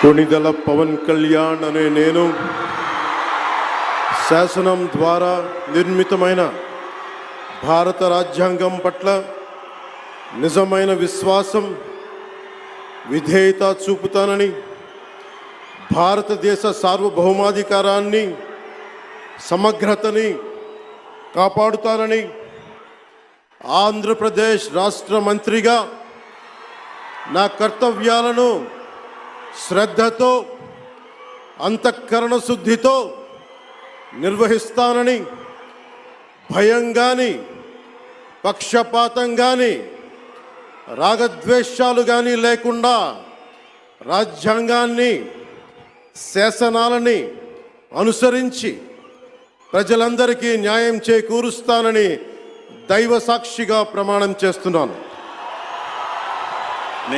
కొణిదెల పవన్ కళ్యాణ్ అనే నేను శాసనం ద్వారా నిర్మితమైన భారత రాజ్యాంగం పట్ల నిజమైన విశ్వాసం, విధేయత చూపుతానని, భారతదేశ సార్వభౌమాధికారాన్ని, సమగ్రతని కాపాడుతానని, ఆంధ్రప్రదేశ్ రాష్ట్ర మంత్రిగా నా కర్తవ్యాలను శ్రద్ధతో, అంతఃకరణ శుద్ధితో నిర్వహిస్తానని, భయం కానీ, పక్షపాతం కానీ, రాగద్వేషాలు కానీ లేకుండా రాజ్యాంగాన్ని, శాసనాలని అనుసరించి ప్రజలందరికీ న్యాయం చేకూరుస్తానని దైవ సాక్షిగా ప్రమాణం చేస్తున్నాను.